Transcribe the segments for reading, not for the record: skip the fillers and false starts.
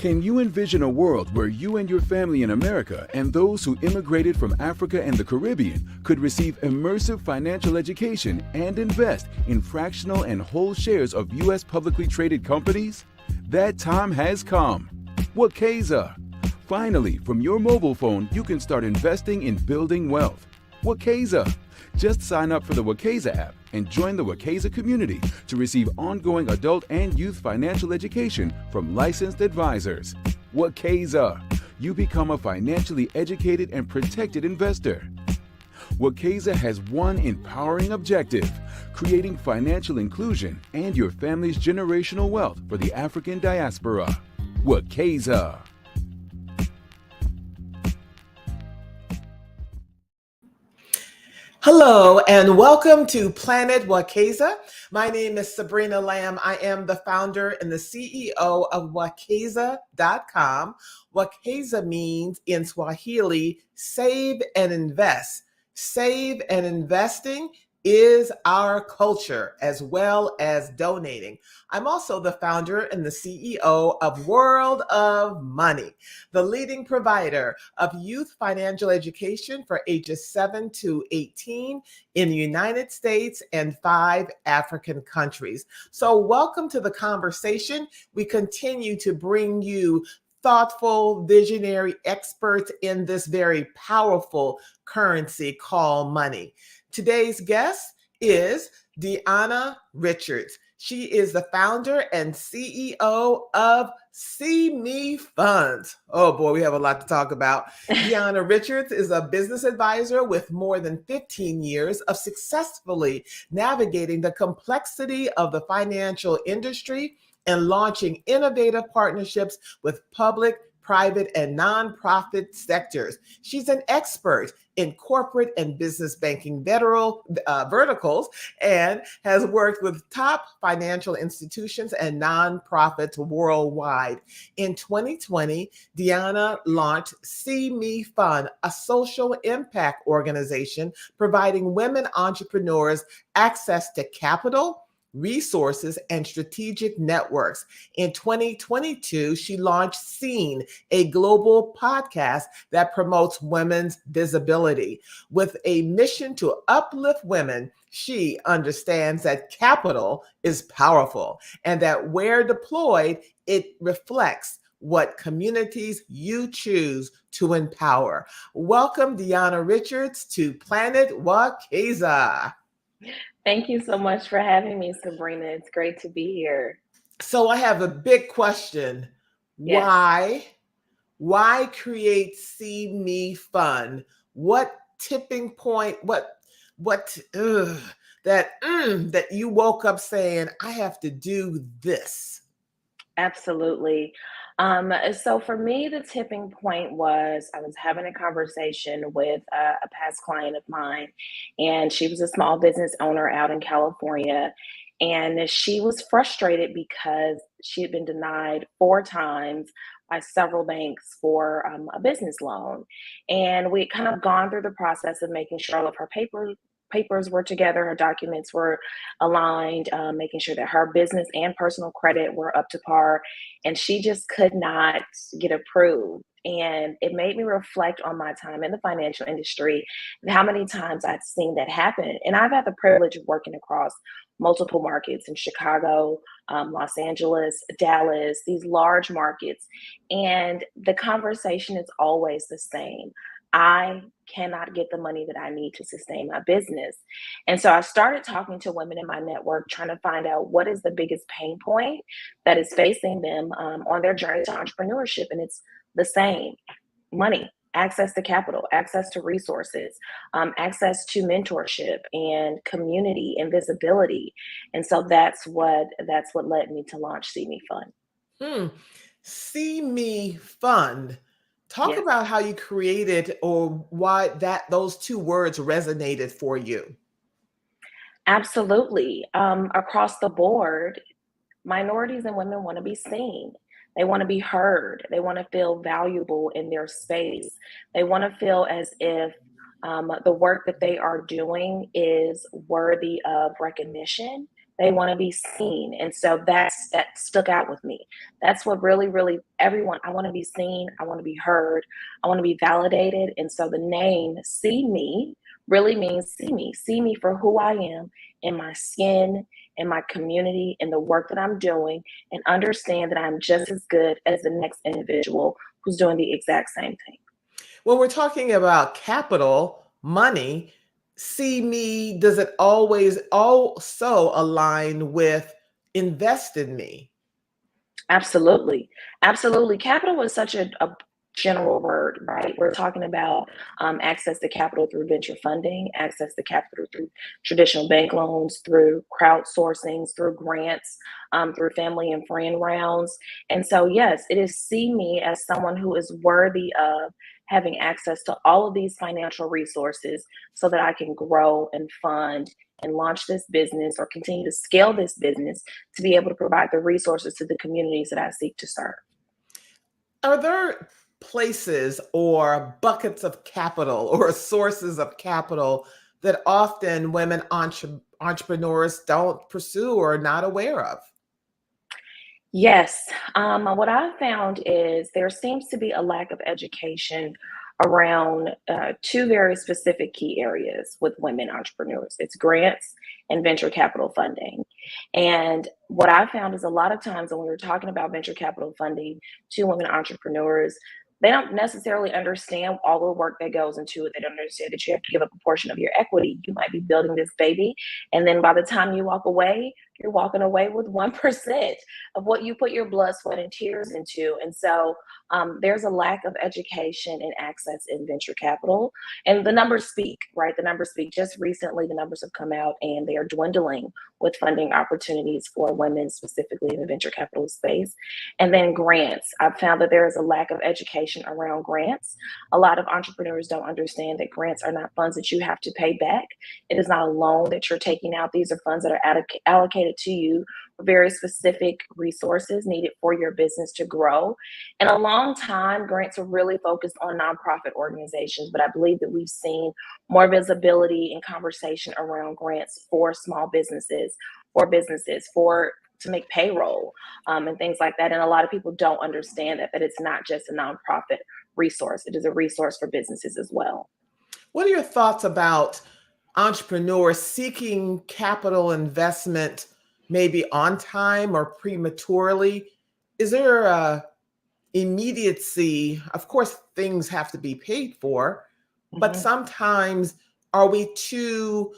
Can you envision a world where you and your family in America and those who immigrated from Africa and the Caribbean could receive immersive financial education and invest in fractional and whole shares of U.S. publicly traded companies? That time has come. Wakeza. Finally, from your mobile phone, you can start investing in building wealth. Wakeza. Just sign up for the Wakeza app and join the Wakeza community to receive ongoing adult and youth financial education from licensed advisors. Wakeza. You become a financially educated and protected investor. Wakeza has one empowering objective: creating financial inclusion and your family's generational wealth for the African diaspora. Wakeza. Hello and welcome to Planet Wakeza. My name is Sabrina Lamb. I am the founder and the CEO of Wakeza.com. Wakeza means in Swahili, save and invest. Save and investing is our culture, as well as donating. I'm also the founder and the CEO of World of Money, the leading provider of youth financial education for ages 7 to 18 in the United States and 5 African countries. So welcome to the conversation. We continue to bring you thoughtful, visionary experts in this very powerful currency called money. Today's guest is Diona Richards. She is the founder and CEO of CEOSee Me Fund. Oh boy, we have a lot to talk about. Diona Richards is a business advisor with more than 15 years of successfully navigating the complexity of the financial industry and launching innovative partnerships with public, private, and nonprofit sectors. She's an expert in corporate and business banking verticals and has worked with top financial institutions and nonprofits worldwide. In 2020, Diona launched CEOSee Me Fund, a social impact organization providing women entrepreneurs access to capital, resources, and strategic networks. In 2022, she launched Seen, a global podcast that promotes women's visibility. With a mission to uplift women, she understands that capital is powerful and that where deployed, it reflects what communities you choose to empower. Welcome, Diona Richards, to Planet Wakeza. Thank you so much for having me, Sabrina. It's great to be here. So I have a big question. Yes. Why create CEOSee Me Fund? What tipping point, that you woke up saying, I have to do this? Absolutely. So for me, the tipping point was I was having a conversation with a past client of mine, and she was a small business owner out in California. And she was frustrated because she had been denied 4 times by several banks for a business loan. And we had kind of gone through the process of making sure all of her papers were together, her documents were aligned, making sure that her business and personal credit were up to par, and she just could not get approved. And it made me reflect on my time in the financial industry and how many times I'd seen that happen. And I've had the privilege of working across multiple markets in Chicago, Los Angeles, Dallas, these large markets. And the conversation is always the same. I cannot get the money that I need to sustain my business. And so I started talking to women in my network, trying to find out what is the biggest pain point that is facing them on their journey to entrepreneurship. And it's the same: money, access to capital, access to resources, access to mentorship and community and visibility. And so that's what led me to launch CEOSee Me Fund. CEOSee Me Fund. Talk Yes. about how you created or why those 2 words resonated for you. Absolutely. Across the board, minorities and women want to be seen. They want to be heard. They want to feel valuable in their space. They want to feel as if the work that they are doing is worthy of recognition They want to be seen. And so that stuck out with me. That's what really, really everyone, I want to be seen. I want to be heard. I want to be validated. And so the name See Me really means see me for who I am in my skin, in my community, in the work that I'm doing, and understand that I'm just as good as the next individual who's doing the exact same thing. When we're talking about capital, money, see me, does it always also align with invest in me? Absolutely. Absolutely. Capital is such a general word, right? We're talking about access to capital through venture funding, access to capital through traditional bank loans, through crowdsourcings, through grants, through family and friend rounds. And so, yes, it is see me as someone who is worthy of having access to all of these financial resources so that I can grow and fund and launch this business or continue to scale this business to be able to provide the resources to the communities that I seek to serve. Are there places or buckets of capital or sources of capital that often women entrepreneurs don't pursue or are not aware of? Yes. What I've found is there seems to be a lack of education around two very specific key areas with women entrepreneurs. It's grants and venture capital funding. And what I found is a lot of times when we were talking about venture capital funding to women entrepreneurs, they don't necessarily understand all the work that goes into it. They don't understand that you have to give up a portion of your equity. You might be building this baby, and then by the time you walk away, you're walking away with 1% of what you put your blood, sweat, and tears into. And so there's a lack of education and access in venture capital. And the numbers speak, right? The numbers speak. Just recently, the numbers have come out and they are dwindling with funding opportunities for women, specifically in the venture capital space. And then grants. I've found that there is a lack of education around grants. A lot of entrepreneurs don't understand that grants are not funds that you have to pay back. It is not a loan that you're taking out. These are funds that are allocated to you for very specific resources needed for your business to grow. And a long time, grants were really focused on nonprofit organizations, but I believe that we've seen more visibility and conversation around grants for small businesses, for to make payroll and things like that. And a lot of people don't understand that it's not just a nonprofit resource; it is a resource for businesses as well. What are your thoughts about entrepreneurs seeking capital investment maybe on time or prematurely? Is there a immediacy? Of course, things have to be paid for, but Mhm. sometimes are we too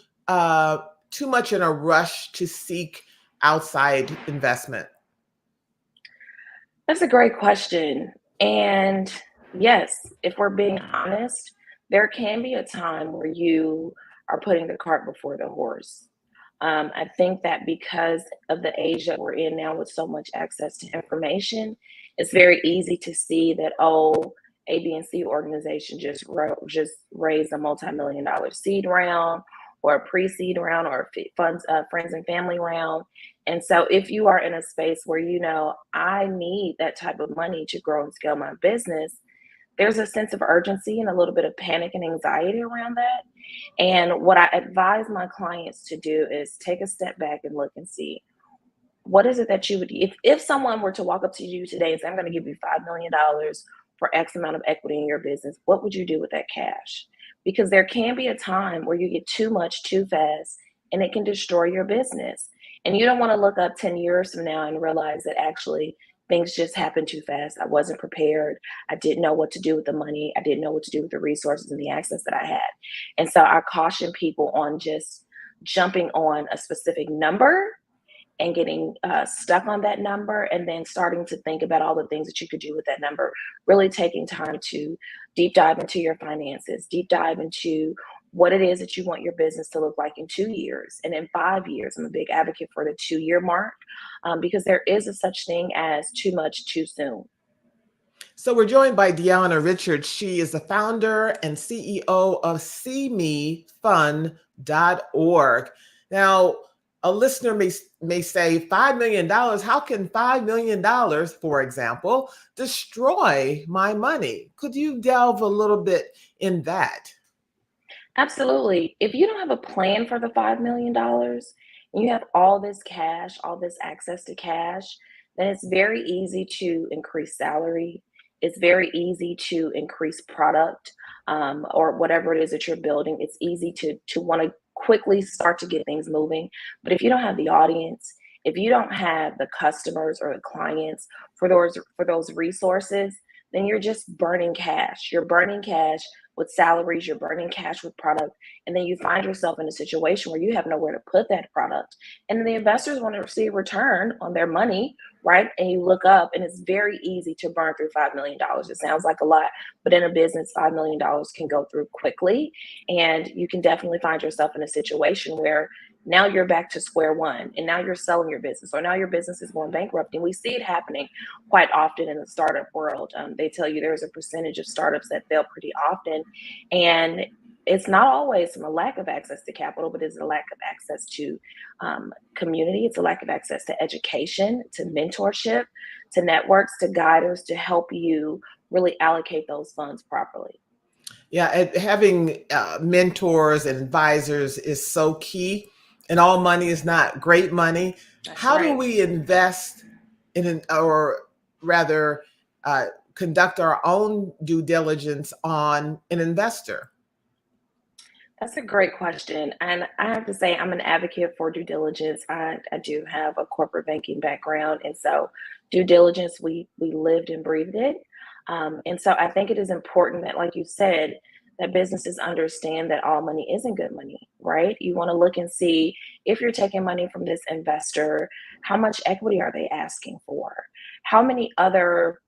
much in a rush to seek outside investment? That's a great question. And yes, if we're being honest, there can be a time where you are putting the cart before the horse. I think that because of the age that we're in now with so much access to information, it's very easy to see that, oh, A, B, and C organization just raised a multi-million dollar seed round or a pre-seed round or a funds friends and family round. And so if you are in a space where you know I need that type of money to grow and scale my business, there's a sense of urgency and a little bit of panic and anxiety around that. And what I advise my clients to do is take a step back and look and see what is it that you would, if someone were to walk up to you today and say, I'm going to give you $5 million for X amount of equity in your business, what would you do with that cash? Because there can be a time where you get too much too fast and it can destroy your business. And you don't want to look up 10 years from now and realize that actually things just happened too fast. I wasn't prepared. I didn't know what to do with the money. I didn't know what to do with the resources and the access that I had. And so I caution people on just jumping on a specific number and getting stuck on that number and then starting to think about all the things that you could do with that number, really taking time to deep dive into your finances, deep dive into what it is that you want your business to look like in 2 years and in 5 years. I'm a big advocate for the 2 year mark because there is a such thing as too much too soon. So we're joined by Diona Richards. She is the founder and CEO of CEOSee Me Fund.org. Now, a listener may say $5 million. How can $5 million, for example, destroy my money? Could you delve a little bit in that? Absolutely. If you don't have a plan for the $5 million, and you have all this cash, all this access to cash, then it's very easy to increase salary. It's very easy to increase product, or whatever it is that you're building. It's easy to want to quickly start to get things moving. But if you don't have the audience, if you don't have the customers or the clients for those resources, then you're just burning cash. You're burning cash with salaries, you're burning cash with product, and then you find yourself in a situation where you have nowhere to put that product. And the investors want to see a return on their money, right? And you look up and it's very easy to burn through $5 million. It sounds like a lot, but in a business, $5 million can go through quickly. And you can definitely find yourself in a situation where now you're back to square one and now you're selling your business, or now your business is going bankrupt. And we see it happening quite often in the startup world. They tell you there's a percentage of startups that fail pretty often. And it's not always from a lack of access to capital, but it's a lack of access to community. It's a lack of access to education, to mentorship, to networks, to guiders to help you really allocate those funds properly. Yeah, having mentors and advisors is so key. And all money is not great money. That's How do right. we invest or rather, conduct our own due diligence on an investor? That's a great question. And I have to say, I'm an advocate for due diligence. I do have a corporate banking background. And so, due diligence, we lived and breathed it. And so, I think it is important that, like you said, that businesses understand that all money isn't good money, right? You want to look and see, if you're taking money from this investor, how much equity are they asking for? How many other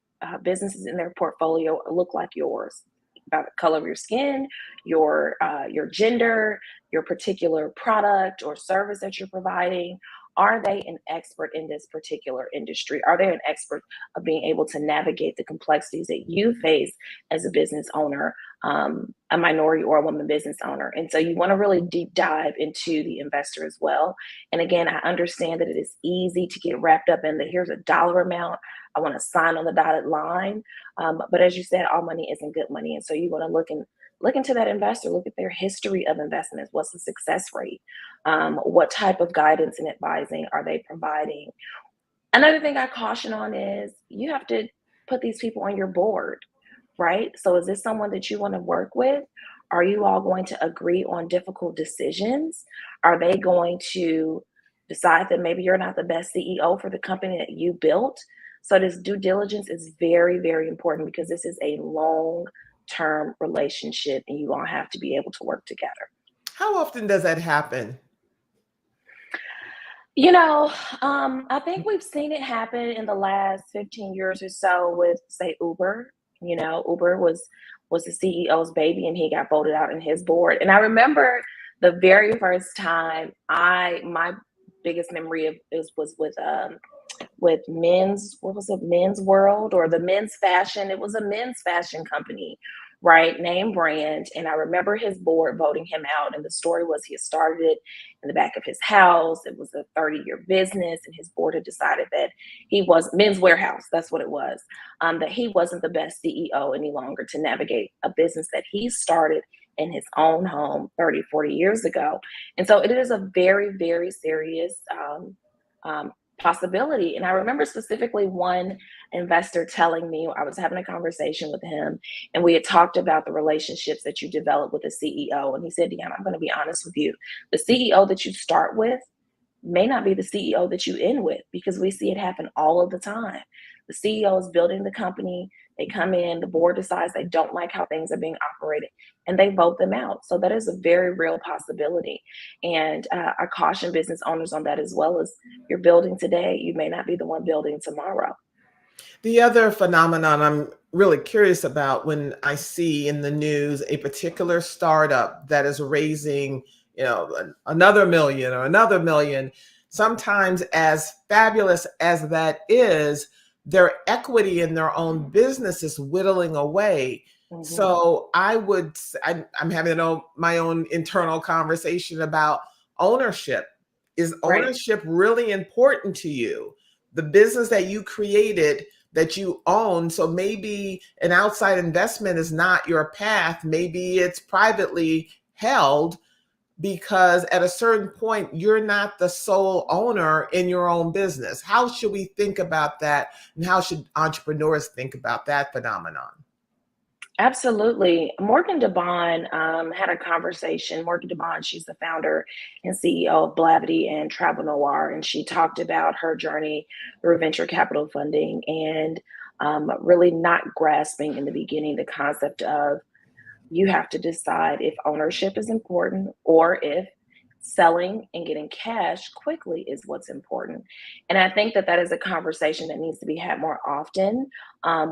businesses in their portfolio look like yours? About the color of your skin, your gender, your particular product or service that you're providing. Are they an expert in this particular industry? Are they an expert of being able to navigate the complexities that you face as a business owner, a minority or a woman business owner? And so you want to really deep dive into the investor as well. And again, I understand that it is easy to get wrapped up in the, here's a dollar amount, I want to sign on the dotted line. But as you said, all money isn't good money. And so you want to look into that investor, look at their history of investments. What's the success rate? What type of guidance and advising are they providing? Another thing I caution on is, you have to put these people on your board, right? So is this someone that you want to work with? Are you all going to agree on difficult decisions? Are they going to decide that maybe you're not the best CEO for the company that you built? So this due diligence is very, very important, because this is a long-term relationship and you all have to be able to work together. How often does that happen? You know, I think we've seen it happen in the last 15 years or so with, say, Uber. You know, Uber was the CEO's baby and he got voted out in his board. And I remember the very first time, my biggest memory of is was with men's, what was it, Men's World, or the men's fashion. It was a men's fashion company, right? Name brand. And I remember his board voting him out. And the story was, he had started it in the back of his house. It was a 30-year business. And his board had decided that he was Men's Warehouse. That's what it was. That he wasn't the best CEO any longer to navigate a business that he started in his own home 30, 40 years ago. And so it is a very, very serious possibility. And I remember specifically one investor telling me, I was having a conversation with him, and we had talked about the relationships that you develop with a CEO. And he said, Deanna, I'm going to be honest with you. The CEO that you start with may not be the CEO that you end with, because we see it happen all of the time. The CEO is building the company. They come in, the board decides they don't like how things are being operated, and they vote them out. So that is a very real possibility. And I caution business owners on that as well. As you're building today, you may not be the one building tomorrow. The other phenomenon I'm really curious about, when I see in the news a particular startup that is raising, another million or another million, sometimes, as fabulous as that is, their equity in their own business is whittling away. Mm-hmm. So I'm having my own internal conversation about ownership. Is ownership really important to you? The business that you created, that you own. So maybe an outside investment is not your path. Maybe it's privately held, because at a certain point, you're not the sole owner in your own business. How should we think about that? And how should entrepreneurs think about that phenomenon? Absolutely. Morgan DeBon had a conversation. Morgan DeBon, she's the founder and CEO of Blavity and Travel Noir, and she talked about her journey through venture capital funding and really not grasping in the beginning the concept of you have to decide if ownership is important or if selling and getting cash quickly is what's important. And I think that that is a conversation that needs to be had more often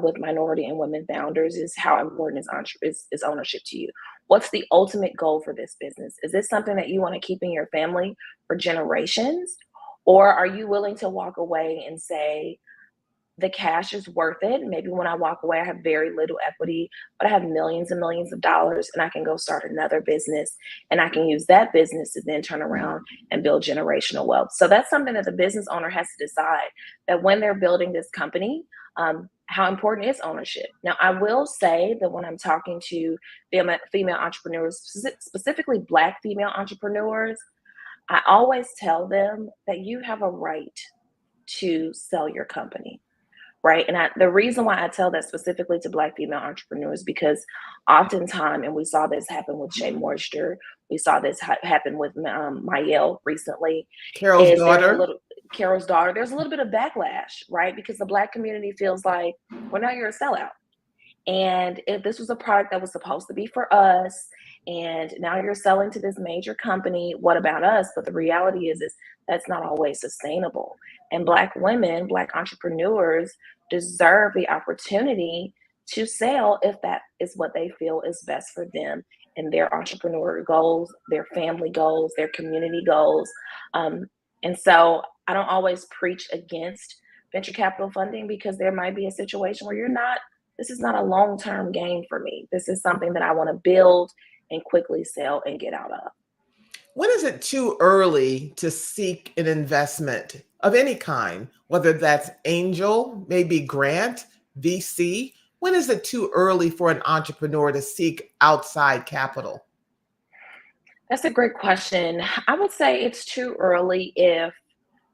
with minority and women founders is how important is ownership to you? What's the ultimate goal for this business? Is this something that you want to keep in your family for generations? Or are you willing to walk away and say, the cash is worth it. Maybe when I walk away, I have very little equity, but I have millions and millions of dollars and I can go start another business and I can use that business to then turn around and build generational wealth. So that's something that the business owner has to decide that when they're building this company, how important is ownership? Now, I will say that when I'm talking to female entrepreneurs, specifically Black female entrepreneurs, I always tell them that you have a right to sell your company. Right. And the reason why I tell that specifically to Black female entrepreneurs, because oftentimes, and we saw this happen with Shea Moisture, we saw this happen with Mayel recently, Carol's is there's a daughter. little Carol's daughter, there's a little bit of backlash, right? Because the Black community feels like, well, now you're a sellout. And if this was a product that was supposed to be for us, and now you're selling to this major company, what about us? But the reality is that's not always sustainable. And Black women, Black entrepreneurs deserve the opportunity to sell if that is what they feel is best for them and their entrepreneur goals, their family goals, their community goals. And so I don't always preach against venture capital funding because there might be a situation where this is not a long-term game for me. This is something that I want to build and quickly sell and get out of. When is it too early to seek an investment of any kind, whether that's angel, maybe grant, VC? When is it too early for an entrepreneur to seek outside capital? That's a great question. I would say it's too early if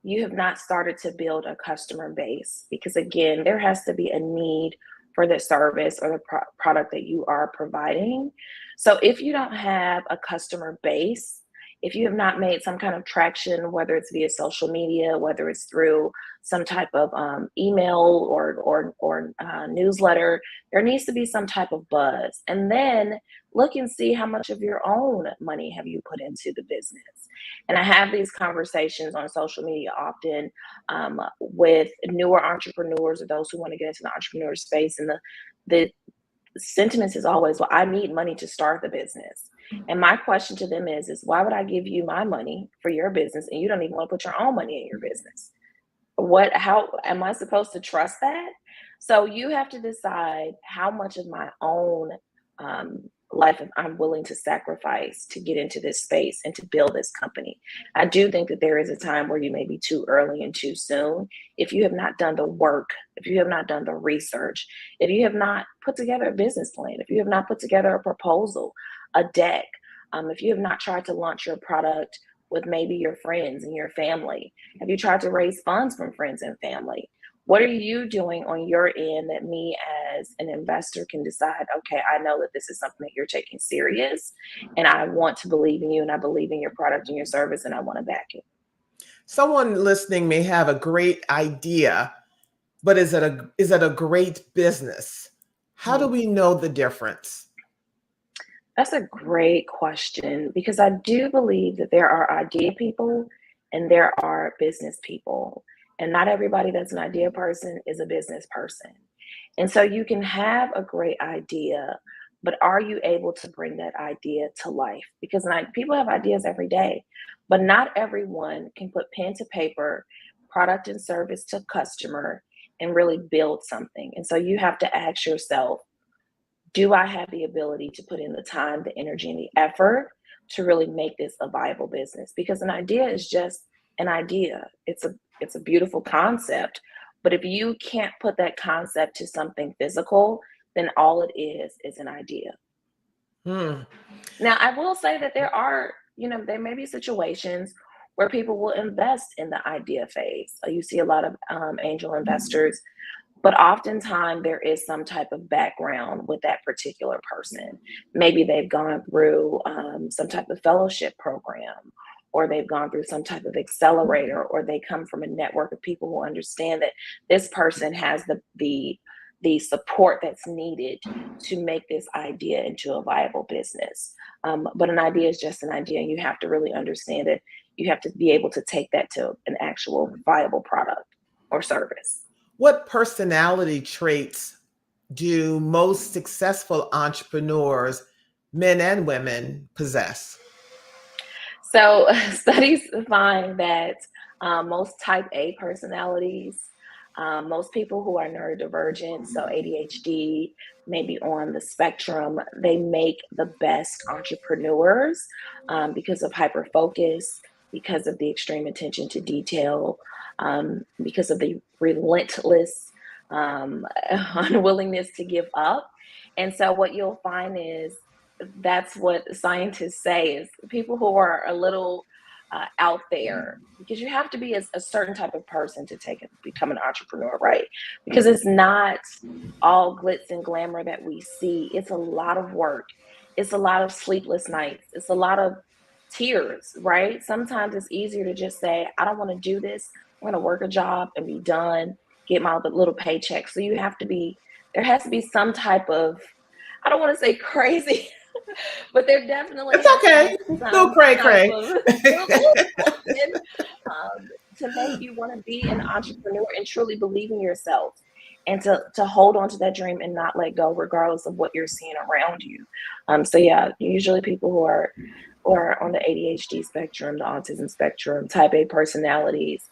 you have not started to build a customer base, because again, there has to be a need for the service or the product that you are providing. So if you don't have a customer base, if you have not made some kind of traction, whether it's via social media, whether it's through some type of email or newsletter, there needs to be some type of buzz. And then look and see how much of your own money have you put into the business. And I have these conversations on social media often with newer entrepreneurs or those who want to get into the entrepreneur space. And the sentiment is always, well, I need money to start the business. And my question to them is why would I give you my money for your business and you don't even want to put your own money in your business? How am I supposed to trust that? So you have to decide how much of my own life I'm willing to sacrifice to get into this space and to build this company. I do think that there is a time where you may be too early and too soon if you have not done the work, if you have not done the research, if you have not put together a business plan, if you have not put together a proposal, a deck, if you have not tried to launch your product with maybe your friends and your family. Have you tried to raise funds from friends and family? What are you doing on your end that me as an investor can decide, okay, I know that this is something that you're taking serious and I want to believe in you and I believe in your product and your service and I want to back it. Someone listening may have a great idea, but is it a great business? How do we know the difference? That's a great question because I do believe that there are idea people and there are business people. And not everybody that's an idea person is a business person. And so you can have a great idea, but are you able to bring that idea to life? Because people have ideas every day, but not everyone can put pen to paper, product and service to customer, and really build something. And so you have to ask yourself, do I have the ability to put in the time, the energy, and the effort to really make this a viable business? Because an idea is just an idea. It's a beautiful concept, but if you can't put that concept to something physical, then all it is an idea. Now, I will say that there are there may be situations where people will invest in the idea phase. You see a lot of angel investors, but oftentimes there is some type of background with that particular person. Maybe they've gone through some type of fellowship program, or they've gone through some type of accelerator, or they come from a network of people who understand that this person has the support that's needed to make this idea into a viable business. But an idea is just an idea, and you have to really understand it. You have to be able to take that to an actual viable product or service. What personality traits do most successful entrepreneurs, men and women, possess? So studies find that most type A personalities, most people who are neurodivergent, so ADHD, maybe on the spectrum, they make the best entrepreneurs because of hyper focus, because of the extreme attention to detail, because of the relentless unwillingness to give up. And so what you'll find is that's what scientists say is people who are a little out there, because you have to be a certain type of person to become an entrepreneur, right? Because it's not all glitz and glamour that we see. It's a lot of work. It's a lot of sleepless nights. It's a lot of tears, right? Sometimes it's easier to just say, I don't want to do this. I'm going to work a job and be done, get my little paycheck. So there has to be some type of, I don't want to say crazy, but there definitely It's has to okay. be No some cray type cray. of something, to make you want to be an entrepreneur and truly believe in yourself, and to hold on to that dream and not let go, regardless of what you're seeing around you. So yeah, usually people who are on the ADHD spectrum, the autism spectrum, type A personalities,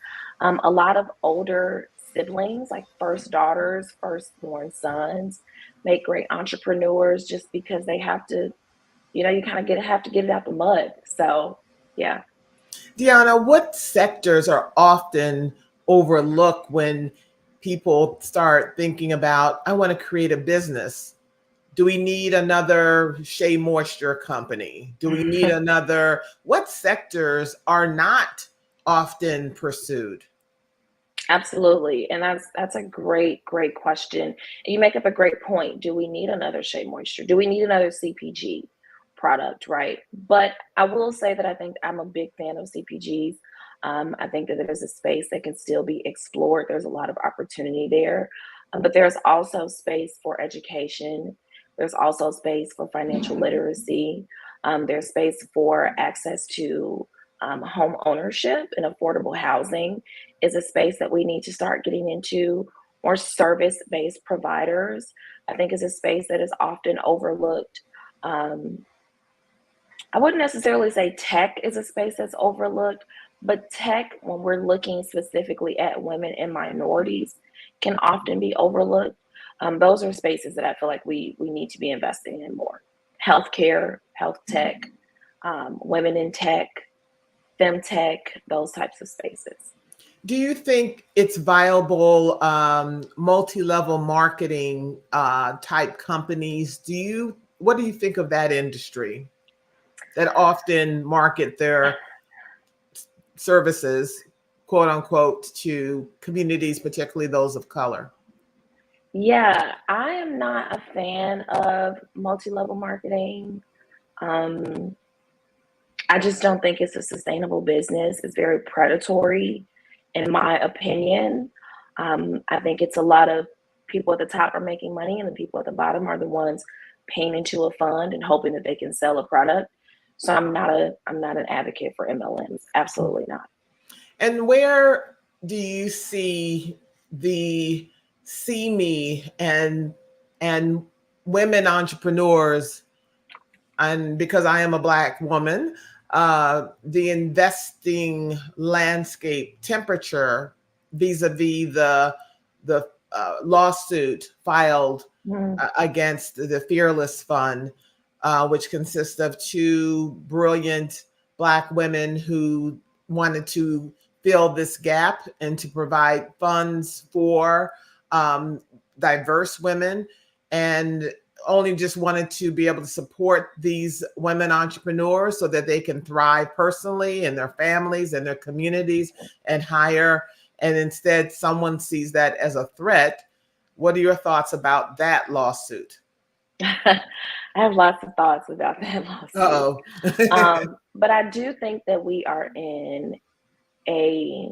a lot of older siblings, like first daughters, firstborn sons, make great entrepreneurs just because they have to, you kind of have to get it out the mud. So, yeah. Diona, what sectors are often overlooked when people start thinking about, I want to create a business? Do we need another Shea Moisture company? Do we need another? What sectors are not often pursued? Absolutely. And that's a great, great question. And you make up a great point. Do we need another Shea Moisture? Do we need another CPG product? Right. But I will say that I think I'm a big fan of CPGs. I think that there's a space that can still be explored. There's a lot of opportunity there. But there's also space for education. There's also space for financial literacy. There's space for access to home ownership and affordable housing is a space that we need to start getting into. More service-based providers, I think, is a space that is often overlooked. Um, I wouldn't necessarily say tech is a space that's overlooked, but tech, when we're looking specifically at women and minorities, can often be overlooked. Those are spaces that I feel like we need to be investing in more. Healthcare, health tech, women in tech, femtech, those types of spaces. Do you think it's viable multi-level marketing type companies? What do you think of that industry that often market their services, quote unquote, to communities, particularly those of color? Yeah, I am not a fan of multi-level marketing. Um, I just don't think it's a sustainable business. It's very predatory, in my opinion. I think it's a lot of people at the top are making money, and the people at the bottom are the ones paying into a fund and hoping that they can sell a product. So I'm not an advocate for MLMs. Absolutely not. And where do you see the see me and women entrepreneurs, and because I am a Black woman, the investing landscape temperature vis-a-vis the lawsuit filed Mm, against the Fearless Fund, which consists of two brilliant Black women who wanted to fill this gap and to provide funds for diverse women. And only just wanted to be able to support these women entrepreneurs so that they can thrive personally and their families and their communities and hire. And instead, someone sees that as a threat. What are your thoughts about that lawsuit? I have lots of thoughts about that lawsuit. Uh-oh. But I do think that we are in a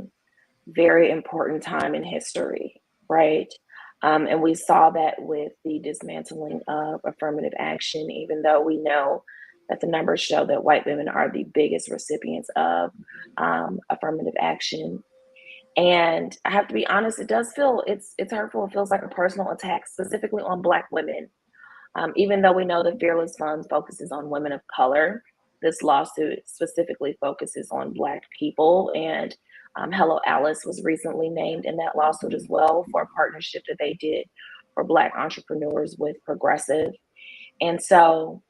very important time in history, right? And we saw that with the dismantling of affirmative action, even though we know that the numbers show that white women are the biggest recipients of affirmative action. And I have to be honest, it does feel it's hurtful. It feels like a personal attack, specifically on Black women. Even though we know the Fearless Fund focuses on women of color, this lawsuit specifically focuses on Black people. And Hello Alice was recently named in that lawsuit as well for a partnership that they did for Black entrepreneurs with Progressive. And so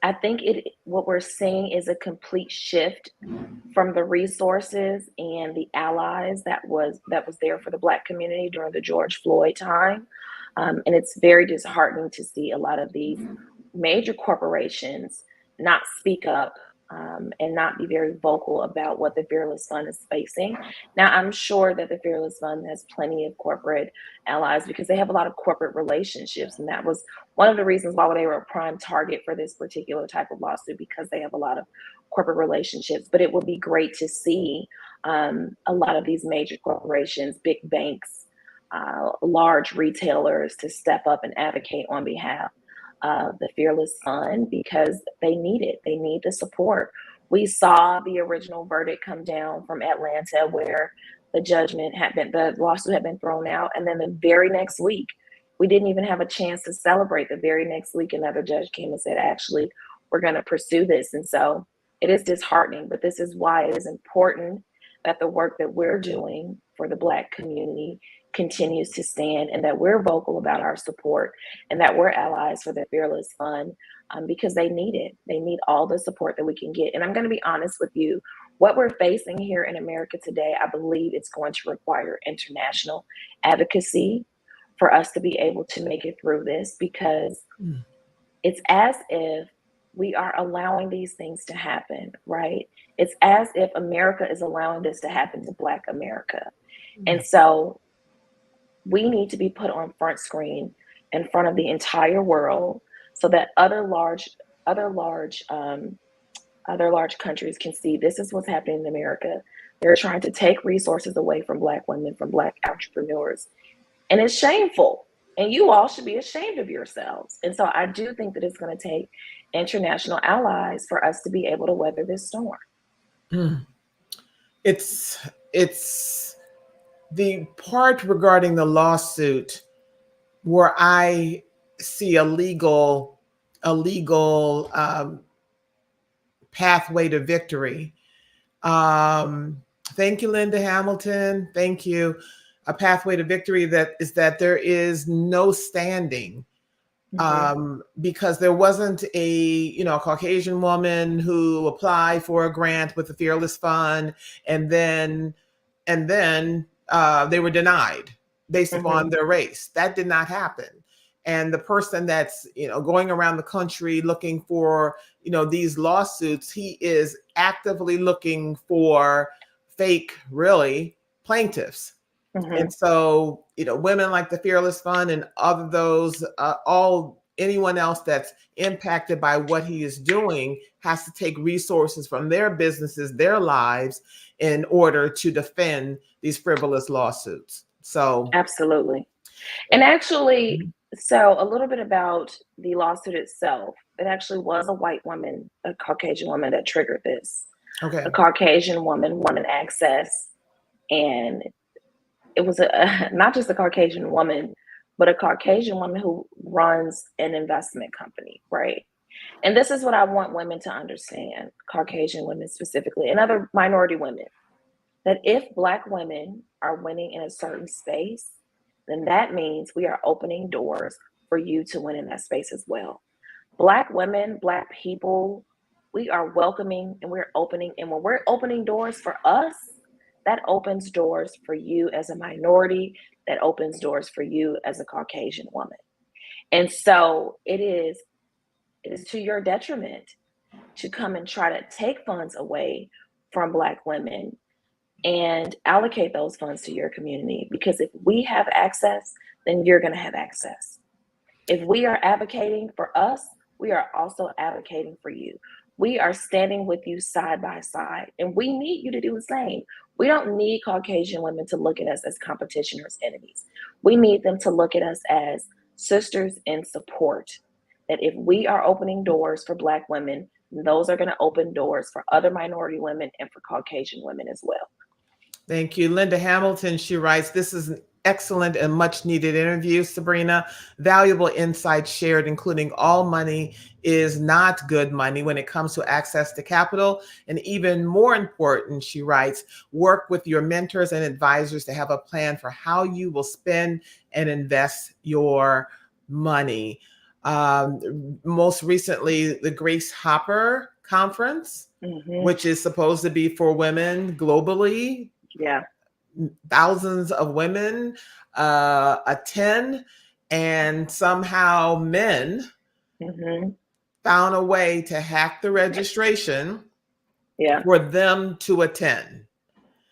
I think what we're seeing is a complete shift from the resources and the allies that was there for the Black community during the George Floyd time. And it's very disheartening to see a lot of these major corporations not speak up and not be very vocal about what the Fearless Fund is facing. Now, I'm sure that the Fearless Fund has plenty of corporate allies because they have a lot of corporate relationships. And that was one of the reasons why they were a prime target for this particular type of lawsuit, because they have a lot of corporate relationships. But it would be great to see a lot of these major corporations, big banks, large retailers to step up and advocate on behalf of the Fearless Fund, because they need it. They need the support. We saw the original verdict come down from Atlanta where the lawsuit had been thrown out. And then the very next week, we didn't even have a chance to celebrate. The very next week, another judge came and said, actually, we're going to pursue this. And so it is disheartening, but this is why it is important that the work that we're doing for the Black community continues to stand, and that we're vocal about our support, and that we're allies for the Fearless Fund, because they need it. They need all the support that we can get. And I'm going to be honest with you, what we're facing here in America today, I believe it's going to require international advocacy for us to be able to make it through this, because it's as if we are allowing these things to happen, right? It's as if America is allowing this to happen to Black America. And so we need to be put on front screen in front of the entire world so that other large countries can see this is what's happening in America. They're trying to take resources away from Black women, from Black entrepreneurs. And it's shameful. And you all should be ashamed of yourselves. And so I do think that it's going to take international allies for us to be able to weather this storm. It's the part regarding the lawsuit where I see a legal pathway to victory. Thank you, Linda Hamilton. Thank you. A pathway to victory that there is no standing, because there wasn't a Caucasian woman who applied for a grant with the Fearless Fund, and then they were denied based upon their race. That did not happen. And the person that's going around the country looking for these lawsuits, he is actively looking for fake, really, plaintiffs. And so, women like the Fearless Fund and other those, anyone else that's impacted by what he is doing has to take resources from their businesses, their lives, in order to defend these frivolous lawsuits. So absolutely. And actually, so a little bit about the lawsuit itself. It actually was a white woman, a Caucasian woman, that triggered this. Okay. A Caucasian woman wanted access, and it was not just a Caucasian woman, but a Caucasian woman who runs an investment company, right? And this is what I want women to understand, Caucasian women specifically, and other minority women, that if Black women are winning in a certain space, then that means we are opening doors for you to win in that space as well. Black women, Black people, we are welcoming and we're opening. And when we're opening doors for us, that opens doors for you as a minority, that opens doors for you as a Caucasian woman. And so it is to your detriment to come and try to take funds away from Black women and allocate those funds to your community. Because if we have access, then you're going to have access. If we are advocating for us, we are also advocating for you. We are standing with you side by side, and we need you to do the same. We don't need Caucasian women to look at us as competition or as enemies. We need them to look at us as sisters in support. That if we are opening doors for Black women, those are going to open doors for other minority women and for Caucasian women as well. Thank you. Linda Hamilton, she writes, this is an excellent and much needed interview, Sabrina. Valuable insights shared, including all money is not good money when it comes to access to capital. And even more important, she writes, work with your mentors and advisors to have a plan for how you will spend and invest your money. Most recently, the Grace Hopper Conference, which is supposed to be for women globally. Yeah. Thousands of women attend, and somehow men found a way to hack the registration for them to attend.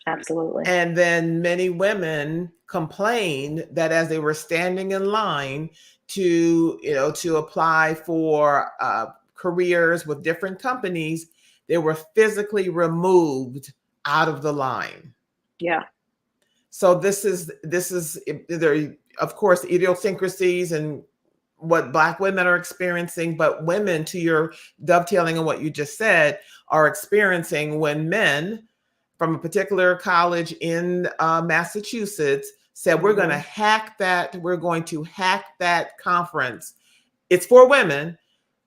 Absolutely. And then many women complained that as they were standing in line to apply for careers with different companies, they were physically removed out of the line. Yeah. So this is there, of course, idiosyncrasies and what Black women are experiencing, but women, to your dovetailing on what you just said, are experiencing when men from a particular college in Massachusetts said, we're going to hack that. We're going to hack that conference. It's for women.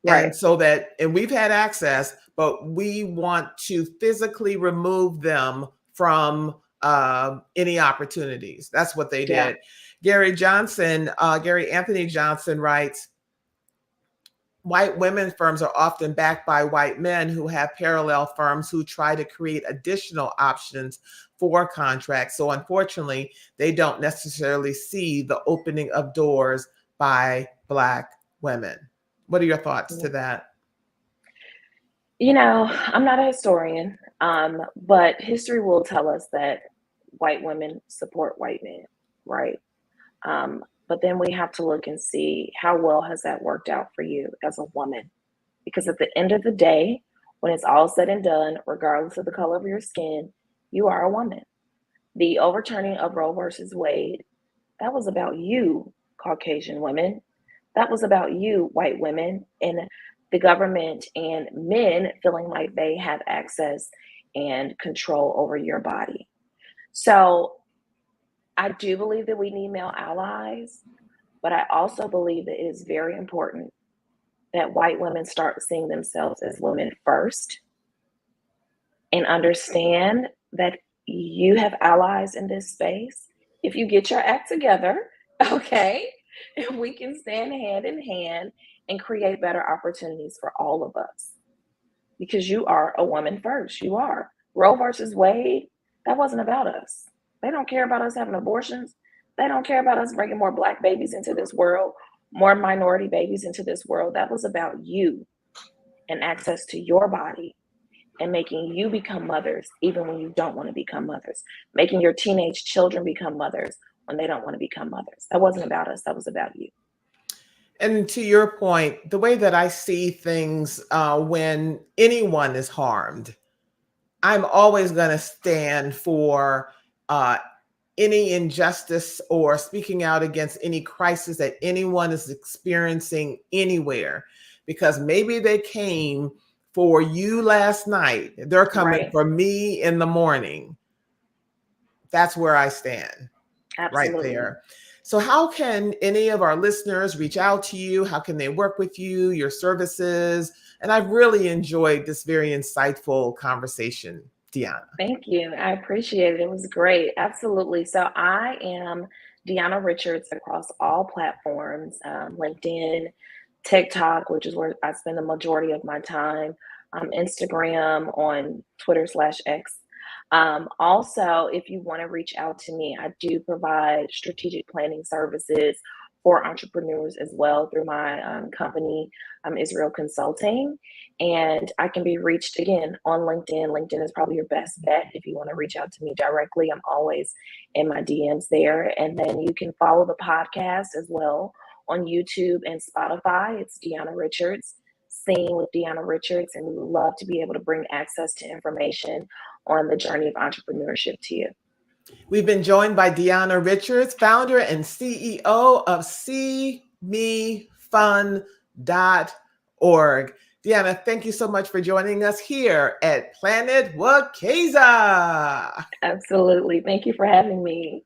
Right. And so and we've had access, but we want to physically remove them from any opportunities. That's what they did. Gary Anthony Johnson writes, white women firms are often backed by white men who have parallel firms who try to create additional options for contracts. So unfortunately, they don't necessarily see the opening of doors by Black women. What are your thoughts to that? You know, I'm not a historian, but history will tell us that white women support white men, right? But then we have to look and see how well has that worked out for you as a woman? Because at the end of the day, when it's all said and done, regardless of the color of your skin, you are a woman. The overturning of Roe versus Wade, that was about you, Caucasian women. That was about you, white women, and the government and men feeling like they have access and control over your body. So I do believe that we need male allies, but I also believe that it is very important that white women start seeing themselves as women first and understand that you have allies in this space. If you get your act together, okay, we can stand hand in hand and create better opportunities for all of us. Because you are a woman first. You are. Roe versus Wade, that wasn't about us. They don't care about us having abortions. They don't care about us bringing more Black babies into this world, more minority babies into this world. That was about you and access to your body and making you become mothers even when you don't want to become mothers, making your teenage children become mothers when they don't want to become mothers. That wasn't about us. That was about you. And to your point, the way that I see things when anyone is harmed, I'm always going to stand for any injustice or speaking out against any crisis that anyone is experiencing anywhere, because maybe they came for you last night. They're coming for me in the morning. That's where I stand. Absolutely. Right there. So how can any of our listeners reach out to you? How can they work with you, your services? And I've really enjoyed this very insightful conversation, Diona. Thank you. I appreciate it. It was great. Absolutely. So I am Diona Richards across all platforms, LinkedIn, TikTok, which is where I spend the majority of my time, Instagram, on Twitter/X. Also, if you want to reach out to me, I do provide strategic planning services for entrepreneurs as well through my company, Israel Consulting. And I can be reached again on LinkedIn. LinkedIn is probably your best bet if you want to reach out to me directly. I'm always in my DMs there. And then you can follow the podcast as well on YouTube and Spotify. It's Diona Richards, Singing with Diona Richards. And we would love to be able to bring access to information on the journey of entrepreneurship to you. We've been joined by Diona Richards, founder and CEO of CEOSee Diona, thank you so much for joining us here at Planet Wakaisa. Absolutely. Thank you for having me.